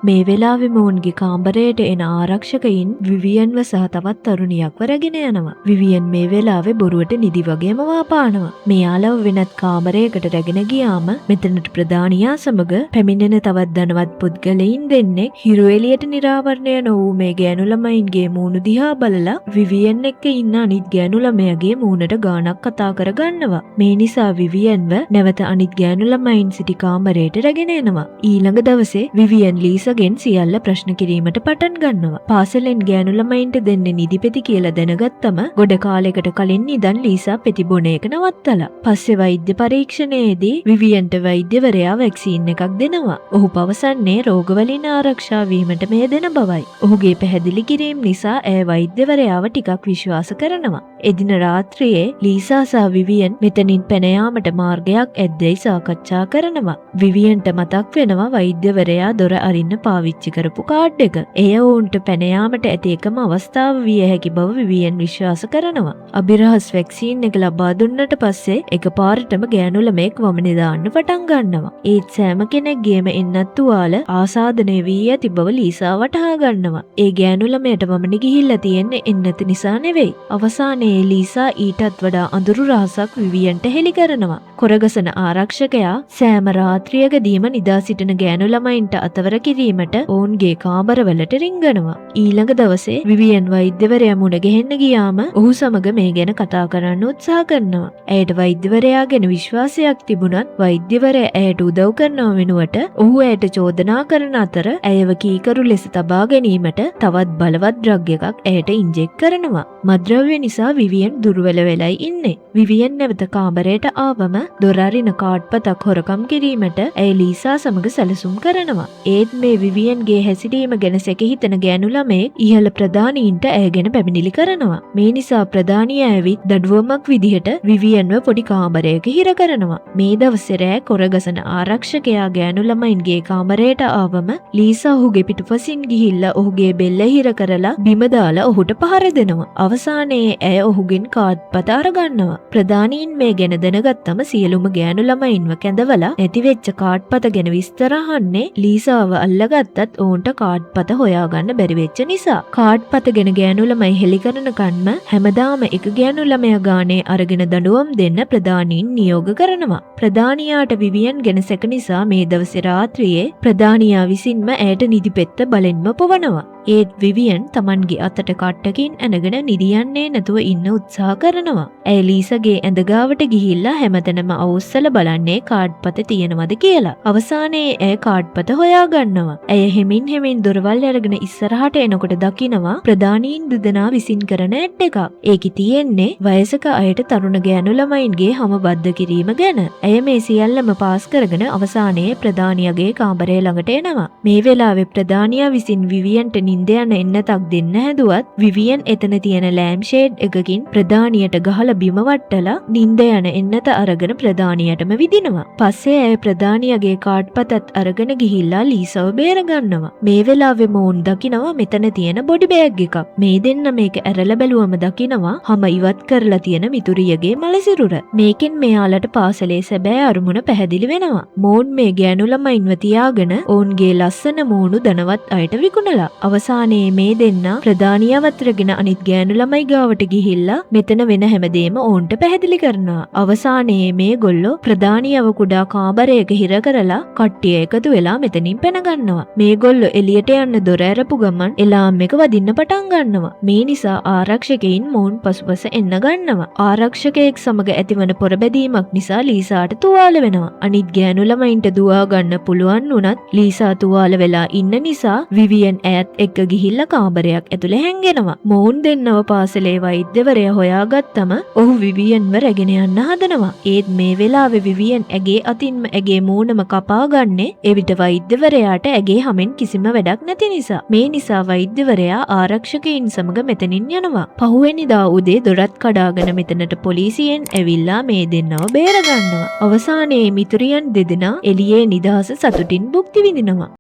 මේ වෙලාවේ මොවුන්ගේ කාමරයට එන ආරක්ෂකයින් විවියන්ව සහ තවත් තරුණියක්ව රැගෙන යනවා. විවියන් මේ වෙලාවේ බොරුවට නිදි වගේම වාපානවා. මෙයාලව වෙනත් කාමරයකට රැගෙන ගියාම මෙතනට ප්‍රධානියා සමග පැමිණෙන තවත් ධනවත් පුද්ගලයින් දෙන්නෙක් හිරු එළියට නිරාවරණය නොවූ මේ ගෑනු ළමයින්ගේ මූණු දිහා බලලා විවියන් එක්ක ඉන්න අනිත් ගෑනු ළමයාගේ මූණට ගානක් කතා කරගන්නවා. මේ නිසා විවියන්ව නැවත අනිත් ගෑනු ළමයින් සිටි කාමරයට රැගෙන එනවා. ඊළඟ දවසේ විවියන් ලීසගෙන් සියල්ල ප්‍රශ්න කිරීමට පටන් ගන්නවා. පාසලෙන් ගෑනු ළමයින්ට දෙන්නේ නිදිපෙති කියලා දැනගත්තම ගොඩ කාලයකට කලින් ඉඳන් ලීසා පෙති බොන එක නවත්තලා. පස්සේ වෛද්‍ය පරීක්ෂණයේදී විවියන්ට වෛද්‍යවරයා වැක්සීන් එකක් දෙනවා. ඔහු පවසන්නේ රෝගවලින් ආරක්ෂා වීමට මේ දෙන බවයි. ඔහුගේ පැහැදිලි කිරීම නිසා ඇය වෛද්‍යවරයාව ටිකක් විශ්වාස කරනවා. එදින රාත්‍රියේ ලීසා සහ විවියන් මෙතනින් පැන යාමට මාර්ගයක් ඇද්දැයි සාකච්ඡා කරනවා. විවියන්ට මතක් වෙනවා වෛද්‍යවරයා දොර අරින්න පාවිච්චි කරපු කාඩ් එක. එය ඔවුන්ට පැන යාමට ඇති එකම අවස්ථාව විය හැකි බව විවියන් විශ්වාස කරනවා. අභිරහස් වැක්සීන් එක ලබා දුන්නට පස්සේ එකපාරටම ගෑනු ළමෙක් වමනේ දාන්න පටන් ගන්නවා. ඒත් සෑම කෙනෙක්ගේම එන්නත් තුවාල ආසාදනය වී ඇති බව ලීසා වටහා ගන්නවා. ඒ ගෑනු ළමයට වමනේ ගිහිල්ලා තියෙන්නේ එන්නත නිසා නෙවෙයි. අවසානයේ ලීසා ඊටත් වඩා අඳුරු රහසක් විවියන්ට හෙළි කරනවා. කොරගසන ආරක්ෂකයා සෑම රාත්‍රියකදීම නිදා සිටින ගෑනු ළමයින්ට අතවර කිරීමට ඔවුන්ගේ කාමරවලට රිංගනවා. ඊළඟ දවසේ විවියන් වෛද්‍යවරයා මුණ ගැහෙන්න ගියාම ඔහු සමග මේ ගැන කතා කරන්න උත්සාහ කරනවා. ඇයට වෛද්‍යවරයා ගැන විශ්වාසයක් තිබුණත් වෛද්‍යවරයා ඇයට උදව් කරනව වෙනුවට ඔහු ඇයට චෝදනා කරන අතර ඇයව කීකරු ලෙස තබා ගැනීමට තවත් බලවත් ඩ්‍රග් එකක් ඇයට ඉන්ජෙක්ට් කරනවා. මත්ද්‍රව්‍ය නිසා විවියන් දුර්වල වෙලයි ඉන්නේ. විවියන් නැවත කාමරයට ආවම දොර අරින කාඩ්පතක් හොරකම් කිරීමට ඇය ලීසා සමග සැලසුම් කරනවා. ඒත් මේ විවියන්ගේ හැසිරීම ගැන සැකහිතන ගෑනු ළමයෙක් ඉහළ ප්‍රධානීන්ට ඇය ගැන පැමිණිලි කරනවා. මේ නිසා ප්‍රධානියා ඇවිත් දඩුවමක් විදිහට විවියන්ව පොඩි කාමරයක හිර කරනවා. මේ දවසේ රෑ කොරගසන ආරක්ෂකයා ගෑනු ළමයින්ගේ කාමරයට ආවම ලීසා ඔහුගේ පිටුපසින් ගිහිල්ලා ඔහුගේ බෙල්ල හිර කරලා බිම දාලා ඔහුට පහර දෙනවා. අවසානයේ ඇය ඔහුගෙන් කාඩ්පත අරගන්නවා. ප්‍රධානීන් මේ ගැන දැනගත්තම සියලුම ගෑනු ළමයින්ව කැඳවලා නැතිවෙච්ච කාඩ්පත ගැන විස්තර අහන්නේ ලීසාව අල්ලගත්තත් ඔවුන්ට කාඩ්පත හොයාගන්න බැරි වෙච්ච නිසා. කාඩ්පත ගැන ගෑනු ළමයි හෙළි කරන කන්ම හැමදාම එක ගෑනු ළමයා ගානේ අරගෙන දඬුවම් දෙන්න ප්‍රධානීන් නියෝග කරනවා. ප්‍රධානියාට විවියන් ගැන සැක නිසා මේ දවසේ රාත්‍රියේ ප්‍රධානියා විසින්ම ඇයට නිදිපෙත්ත බලෙන්ම පොවනවා. ඒත් විවියන් තමන්ගේ අතට කට්ටකින් ඇනගෙන නිදියන්නේ නැතුව ඉන්න උත්සාහ කරනවා. ඇය ලීසගේ ඇඳ ගාවට ගිහිල්ලා හැමතැනම අවුස්සල බලන්නේ කාඩ්පත තියෙනවද කියලා. අවසානයේ ඇය කාඩ්පත හොයා ගන්නවා. ඇය හෙමින් දොරවල් අරගෙන ඉස්සරහට එනකොට දකිනවා ප්‍රධානීන් දෙදෙනා විසින් කරන ඇඩ් එකක්. ඒකේ තියෙන්නේ වයසක අයට තරුණ ගෑනු ළමයින්ගේ හැම බද්ධ කිරීම ගැන. ඇය මේ සියල්ලම පාස් කරගෙන අවසානයේ ප්‍රධානියාගේ කාමරය ළඟට එනවා. මේ වෙලාවේ ප්‍රධානියා විසින් විවියන්ට නින්ද යන එන්නතක් දෙන්න හැදුවත් විවියන් එතන තියෙන ලෑම්ප් ෂේඩ් එකකින් ප්‍රධානියට ගහලා බිම වට්ටලා නින්ද යන එන්නත අරගෙන ප්‍රධානියටම විදිනවා. පස්සේ ඇය ප්‍රධානියාගේ කාඩ්පතත් අරගෙන ගිහිල්ලා ලීසව බේර ගන්නවා. මේ වෙලාවේ මොවුන් දකිනවා මෙතන තියෙන බොඩි බෑග් එකක්. මේ දෙන්න මේක ඇරලා බැලුවම දකිනවා හැම ඉවත් කරලා තියෙන මිතුරියගේ මලසිරුර. මේකෙන් මෙයාලට පාසලේ සැබෑ අරමුණ පැහැදිලි වෙනවා. මොවුන් මේ ගෑනු ළමයින්ව තියාගෙන ඔවුන්ගේ ලස්සන මූණු ධනවත් අයට විකුණලා අවසානයේ මේ දෙන්නා ප්‍රධානියවත් රැගෙන අනිත් ගෑනු ළමයි ගාවට ගිහිල්ලා මෙතන වෙන හැමදේම ඔවුන්ට පැහැදිලි කරනවා. අවසානයේ මේ ගොල්ලෝ ප්‍රධානියව කුඩා කාමරයක හිර කරලා කට්ටිය එකතු වෙලා මෙතනින් පැන ගන්නවා. මේ ගොල්ලෝ එළියට යන්න දොර ඇරපු ගමන් එලාම් එක වදින්න පටන් ගන්නවා. මේ නිසා ආරක්ෂකයින් මොවුන් පසුපස එන්න ගන්නවා. ආරක්ෂකයෙක් සමග ඇතිවන පොරබැදීමක් නිසා ලීසාට තුවාල වෙනවා. අනිත් ගෑනු ළමයින්ට දුවා ගන්න පුළුවන් වුණත් ලීසා තුවාල වෙලා ඉන්න නිසා විවියන් ඇයත් එක්ක ගිහිල්ලා කාමරයක් ඇතුලේ හැංගෙනවා. මොවුන් දෙන්නව පාසලේ වෛද්‍යවරයා හොයාගත්තම ඔහු විවියන්ව රැගෙන යන්න හදනවා. ඒත් මේ වෙලාවේ විවියන් ඇගේ අතින්ම ඇගේ මූණම කපා ගන්නේ එවිට වෛද්‍යවරයාට ඇගේ හැමෙන් කිසිම වැඩක් නැති නිසා. මේ නිසා වෛද්‍යවරයා ආරක්ෂකයින් සමග මෙතනින් යනවා. පහුවෙනිදා උදේ දොරත් කඩාගෙන මෙතනට පොලිසියෙන් ඇවිල්ලා මේ දෙන්නව බේර ගන්නවා. අවසානයේ මිතුරියන් දෙදෙනා එළියේ නිදහස සතුටින් භුක්ති විඳිනවා.